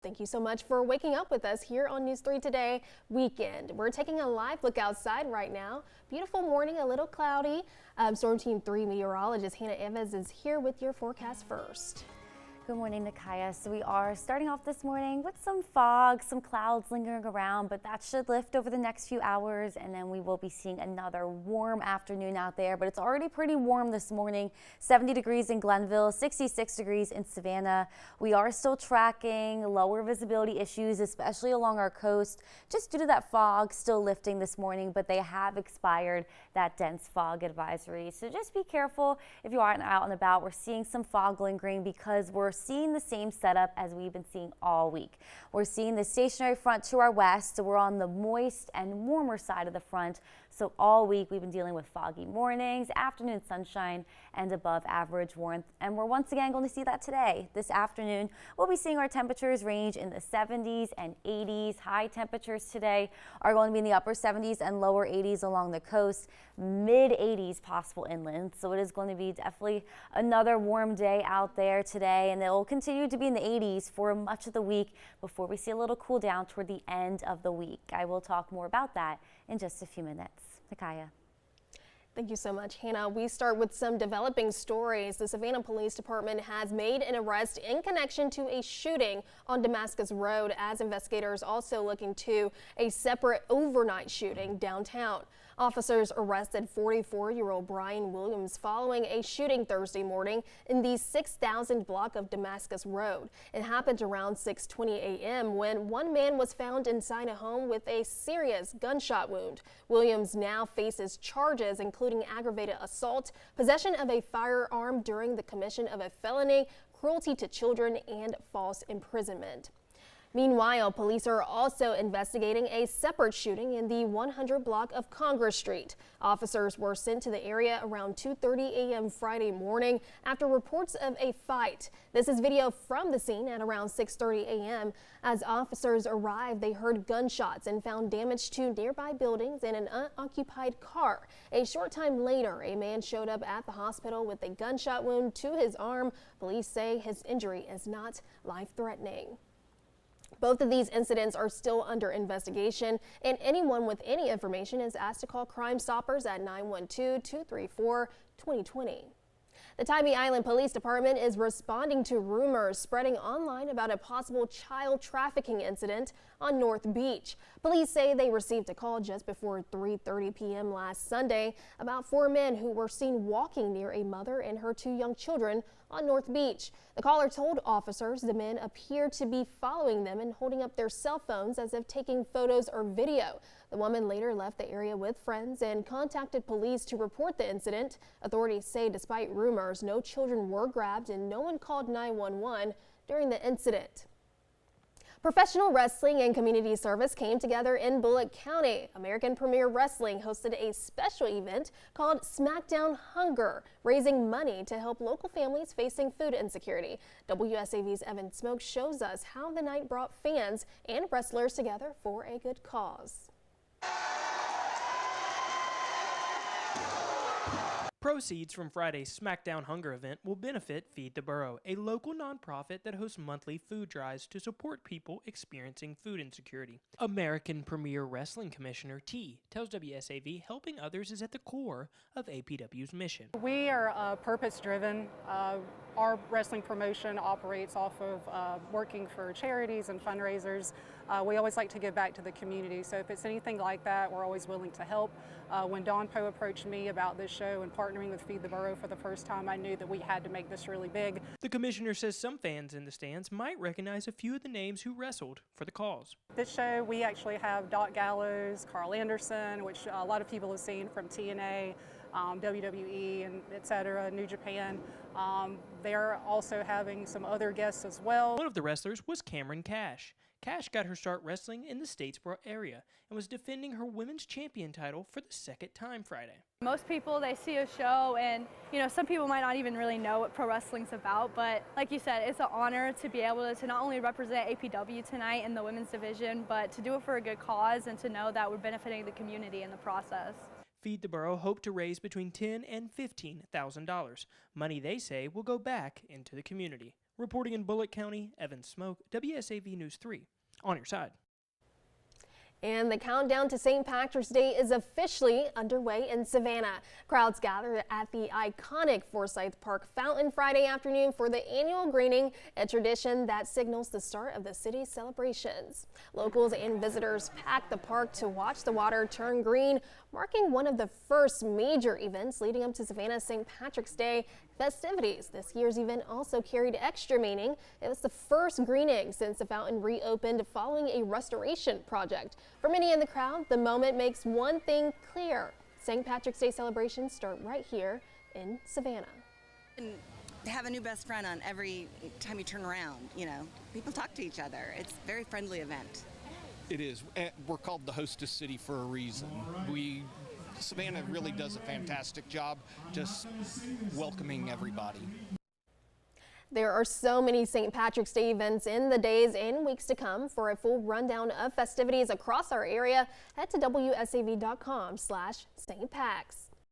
Thank you so much for waking up with us here on News 3 Today Weekend. We're taking a live look outside right now. Beautiful morning, a little cloudy. Storm Team 3 meteorologist Hannah Evans is here with your forecast first. Good morning, Nakaya. So we are starting off this morning with some fog, some clouds lingering around, but that should lift over the next few hours, and then we will be seeing another warm afternoon out there. But it's already pretty warm this morning. 70 degrees in Glenville, 66 degrees in Savannah. We are still tracking lower visibility issues, especially along our coast, just due to that fog still lifting this morning, but they have expired that dense fog advisory. So just be careful if you are out and about. We're seeing some fog lingering because we're seeing the same setup as we've been seeing all week. We're seeing the stationary front to our west, so we're on the moist and warmer side of the front. So all week we've been dealing with foggy mornings, afternoon sunshine, and above average warmth. And we're once again going to see that today. This afternoon, we'll be seeing our temperatures range in the 70s and 80s. High temperatures today are going to be in the upper 70s and lower 80s along the coast, mid 80s possible inland. So it is going to be definitely another warm day out there today, and it will continue to be in the 80s for much of the week before we see a little cool down toward the end of the week. I will talk more about that in just a few minutes. Nakaya. Thank you so much, Hannah. We start with some developing stories. The Savannah Police Department has made an arrest in connection to a shooting on Damascus Road, as investigators also look into a separate overnight shooting downtown. Officers arrested 44-year-old Brian Williams following a shooting Thursday morning in the 6000 block of Damascus Road. It happened around 6:20 a.m. when one man was found inside a home with a serious gunshot wound. Williams now faces charges including aggravated assault, possession of a firearm during the commission of a felony, cruelty to children, and false imprisonment. Meanwhile, police are also investigating a separate shooting in the 100 block of Congress Street. Officers were sent to the area around 2:30 a.m. Friday morning after reports of a fight. This is video from the scene at around 6:30 a.m. As officers arrived, they heard gunshots and found damage to nearby buildings and an unoccupied car. A short time later, a man showed up at the hospital with a gunshot wound to his arm. Police say his injury is not life-threatening. Both of these incidents are still under investigation, and anyone with any information is asked to call Crime Stoppers at 912-234-2020. The Tybee Island Police Department is responding to rumors spreading online about a possible child trafficking incident on North Beach. Police say they received a call just before 3:30 p.m. last Sunday about 4 men who were seen walking near a mother and her 2 young children on North Beach. The caller told officers the men appeared to be following them and holding up their cell phones as if taking photos or video. The woman later left the area with friends and contacted police to report the incident. Authorities say despite rumors, no children were grabbed and no one called 911 during the incident. Professional wrestling and community service came together in Bullock County. American Premier Wrestling hosted a special event called SmackDown Hunger, raising money to help local families facing food insecurity. WSAV's Evan Smoke shows us how the night brought fans and wrestlers together for a good cause. Proceeds from Friday's SmackDown Hunger event will benefit Feed the Borough, a local nonprofit that hosts monthly food drives to support people experiencing food insecurity. American Premier Wrestling Commissioner T tells WSAV helping others is at the core of APW's mission. We are purpose-driven. Our wrestling promotion operates off of working for charities and fundraisers. We always like to give back to the community, so if it's anything like that, we're always willing to help. When Dawn Poe approached me about this show and partnering with Feed the Borough for the first time, I knew that we had to make this really big. The commissioner says some fans in the stands might recognize a few of the names who wrestled for the cause. This show, we actually have Doc Gallows, Carl Anderson, which a lot of people have seen from TNA, WWE, and etc., New Japan. They're also having some other guests as well. One of the wrestlers was Cameron Cash. Cash got her start wrestling in the Statesboro area and was defending her women's champion title for the second time Friday. Most people, they see a show and, some people might not even really know what pro wrestling's about, but like you said, it's an honor to be able to not only represent APW tonight in the women's division, but to do it for a good cause and to know that we're benefiting the community in the process. Feed the Borough hoped to raise between $10,000 and $15,000. Money they say will go back into the community. Reporting in Bullitt County, Evan Smoke, WSAV News 3. On your side. And the countdown to St. Patrick's Day is officially underway in Savannah. Crowds gathered at the iconic Forsyth Park fountain Friday afternoon for the annual greening, a tradition that signals the start of the city's celebrations. Locals and visitors packed the park to watch the water turn green, marking one of the first major events leading up to Savannah's St. Patrick's Day festivities. This year's event also carried extra meaning. It was the first greening since the fountain reopened following a restoration project. For many in the crowd, the moment makes one thing clear. St. Patrick's Day celebrations start right here in Savannah. And have a new best friend on every time you turn around, you know. People talk to each other. It's a very friendly event. It is. We're called the hostess city for a reason. Savannah really does a fantastic job just welcoming everybody. There are so many St. Patrick's Day events in the days and weeks to come. For a full rundown of festivities across our area, head to WSAV.com/St. Pax.